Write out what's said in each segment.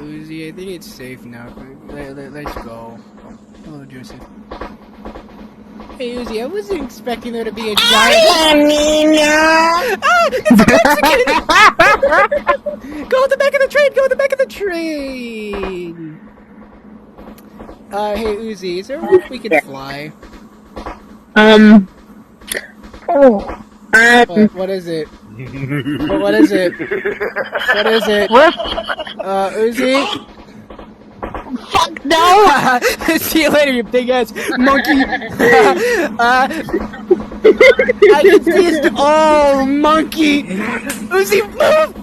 Uzi, I think it's safe now. Let's go. Hello, Joseph. Hey, Uzi, I wasn't expecting there to be a giant... It's a Mexican! Go at the back of the train! Go at the back of the train! Hey, Uzi, is there a way we can fly? What is it? What is it? What is it? What? Uzi? Fuck no! See you later, you big ass monkey! I can see his... Oh, monkey! Uzi, move!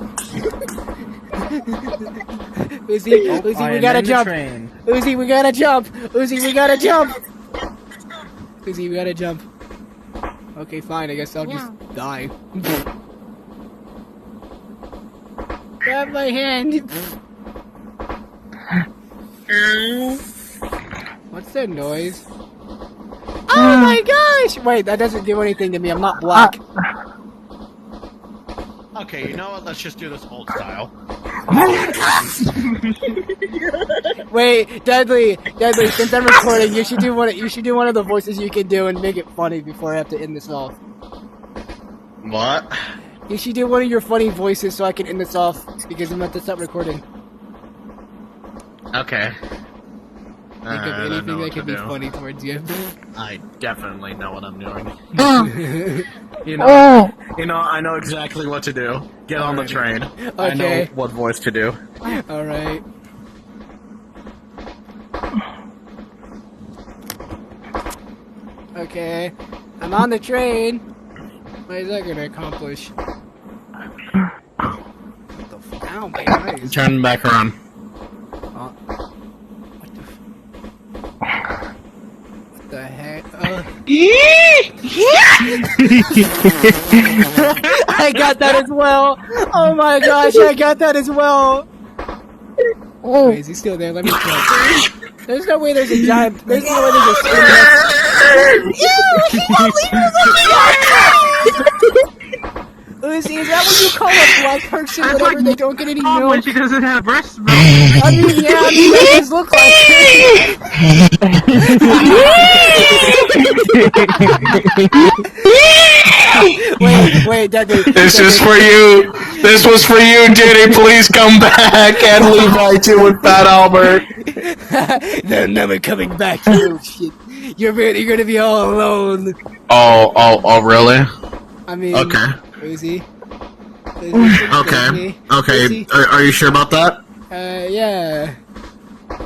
Uzi, we gotta jump! Uzi, we gotta jump! Uzi, we gotta jump! Uzi, we gotta jump. Okay, fine, I guess I'll just die. Grab my hand! What's that noise? Oh my gosh! Wait, that doesn't do anything to me, I'm not black. Okay, you know what? Let's just do this old style. Wait, Deadly, since I'm recording, you should do one of the voices you can do and make it funny before I have to end this off. What? You should do one of your funny voices so I can end this off, because I'm about to stop recording. Okay. Think of anything that could be funny towards you. I definitely know what I'm doing. You Oh! know, I know exactly what to do. Get on the train. Okay. I know what voice to do. Alright. Okay. I'm on the train. What is that gonna accomplish? What the f- Ow, my eyes. Turn back around. What the heck? I got that as well! Oh my gosh, I got that as well! Wait, is he still there? Let me check. There's no way there's a giant... There's no way there's a... Uzi, is that what you call a black person whenever they don't get any milk? When she doesn't have breast milk. I mean, yeah, I mean, that does look like it. Wait, Deadly. This is for you. This was for you, Diddy. Please come back and Levi too with Fat Albert. They're never coming back. Oh shit! You're gonna be all alone. Oh, really? I mean, Okay. Uzi. Okay. Okay. Are you sure about that? Yeah.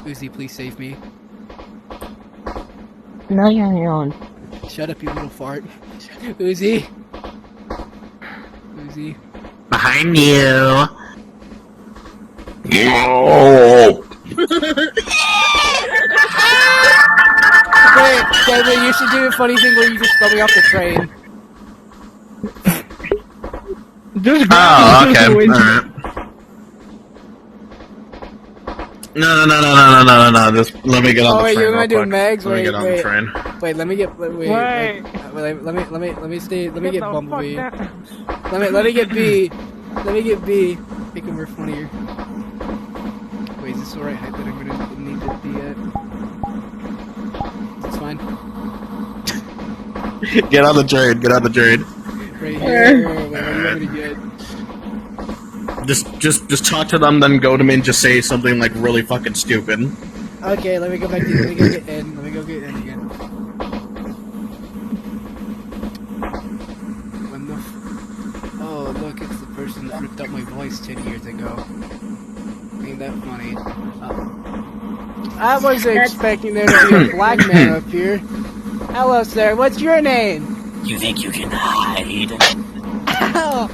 Uzi, please save me. No, you're on your own. Shut up, you little fart. Uzi. Uzi. Behind you. Oh. Wait, David, you should do a funny thing where you just throw me off the train. Oh, okay. Alright. No. Just let me get on the wait, train. you're gonna do real quick. Megs? Let me get on the Wait. train. Wait, let me get. Wait. Let me get Bumblebee. Let me get B. Let me get B. Make him more funnier. Wait, is this the right height that I'm gonna need to be at? It's fine. Get on the train. Get on the train. Right here. Wait, what do you want me to get? Just talk to them, then go to me and just say something like really fucking stupid. Okay, let me go back to. Let me go get N. Let me go get N again. When the? Oh, look! It's the person that ripped up my voice 10 years ago. Ain't that funny? I wasn't expecting there to be a black man up here. Hello, sir. What's your name? You think you can hide? Ow!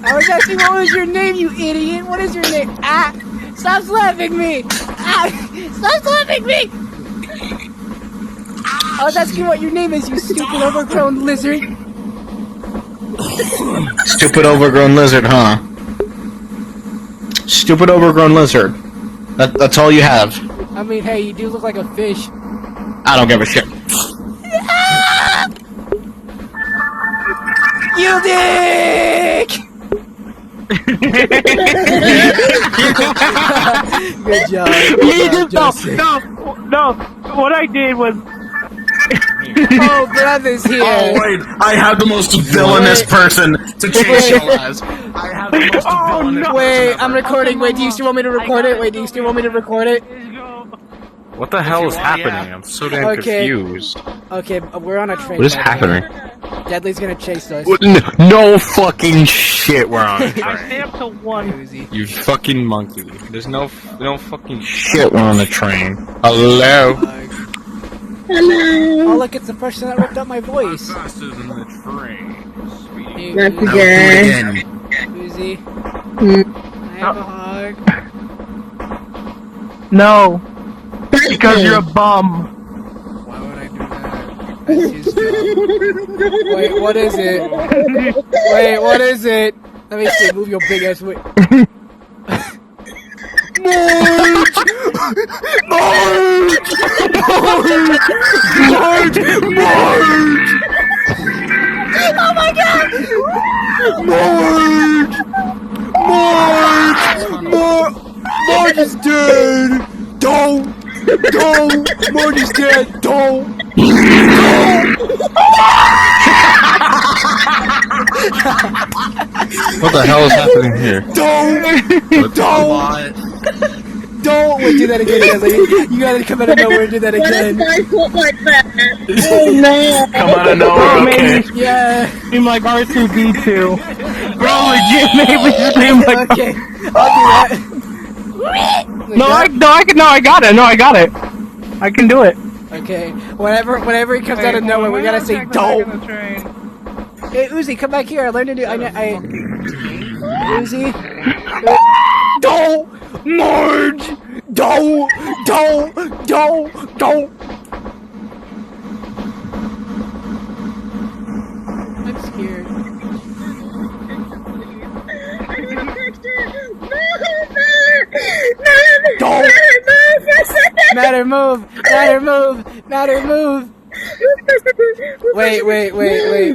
I was asking what was your name, you idiot! What is your name? Ah! Stop slapping me! Ah! Stop slapping me! I was asking what your name is, you stupid overgrown lizard! Stupid overgrown lizard, huh? Stupid overgrown lizard. That's all you have. I mean, hey, you do look like a fish. I don't give a shit. You dick! Good job. You Good just job, Joseph. no. What I did was. Oh, brother's here. Oh wait, I have the most villainous person to chase y'all as. I have the most villainous person Wait, ever. I'm recording. Wait, do you still want me to record it? Wait, do you still want me to record it? What the hell is you want, happening? yeah. I'm so damn Okay. confused. Okay, we're on a train. What is by the way. happening? Deadly's gonna chase us. No fucking shit, we're on a I train. stay up to 1. Uzi. You fucking monkey. There's no fucking shit, we're on a train. Hello? Hello. Oh, look, it's the person that ripped up my voice. Faster than the train. Hey, Not Uzi. again. Uzi. Mm. Can I have a hug? No, because you're a bum. Why would I do that? That's his job. Wait, what is it? Wait, what is it? Let me see. Move your big ass way. Marge! Marge! Marge! Marge! Oh my god! Marge! Marge! Marge is dead! Don't! Marge is dead! Don't! What the hell is happening here? Don't! Wait, do that again, Deadly. You gotta come out of nowhere and do that What if again. I look like that? Oh no. Come out of nowhere, okay. Yeah. Scream like R2D2. Bro, legit made me scream like. Okay, I'll do that. No, I got it. I can do it. Okay, whenever he comes out of nowhere, we gotta say don't. Hey, Uzi, come back here. I learned to do. Uzi. Don't, Marge. Don't. I'm scared. Don't. Matter, move.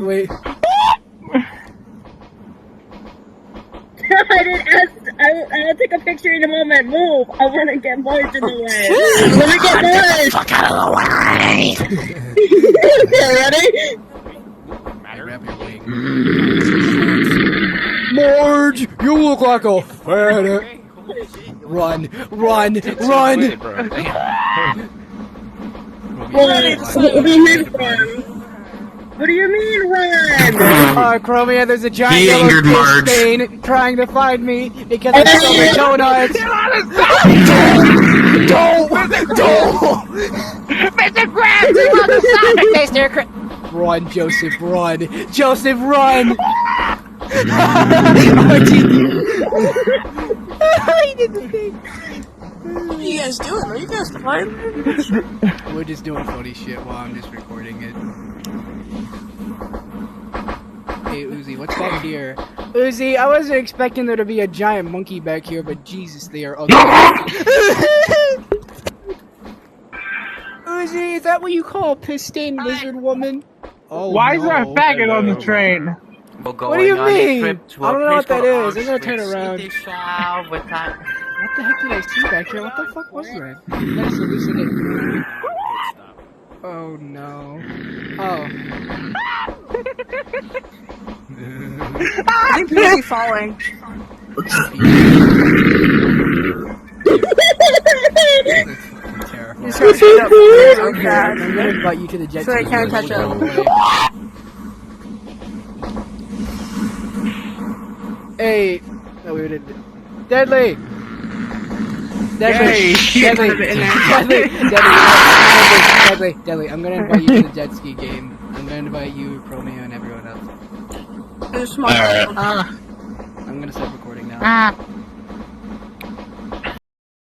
Wait. I didn't ask. I'll take a picture in a moment. Move. I want to get Marge in the way. Let me get Marge. Fuck out of the way! Ready? Marge, you look like a fat. Run. What do you mean run? Chromia, there's a giant He yellow angered fish Marge. stain trying to find me because I stole the donuts. Don't! Mr. Krabs, you want the Sonic taster? Run, Joseph, run! He did the thing. What are you guys doing? Are you guys fine? We're just doing funny shit while I'm just recording it. Hey, Uzi, what's back here? Uzi, I wasn't expecting there to be a giant monkey back here, but Jesus, they are ugly. Uzi, is that what you call a piss-stained lizard woman? Oh, Why is there a no. faggot on the train? What do you mean? I don't know what that is. I'm gonna turn around. What the heck did I see back here? What the fuck was that? That's hallucinating. Oh no. Oh. I'm really falling. Terrible. Just gotta sit up so bad. I'm gonna invite you to the jet So I ski. can't touch it. Hey. No, we did. Deadly. Hey, shit, put it in there. Deadly. I'm gonna invite you to the jet ski game. I'm gonna invite you, Romeo, and everyone else. There's small. Alright. I'm gonna start recording now.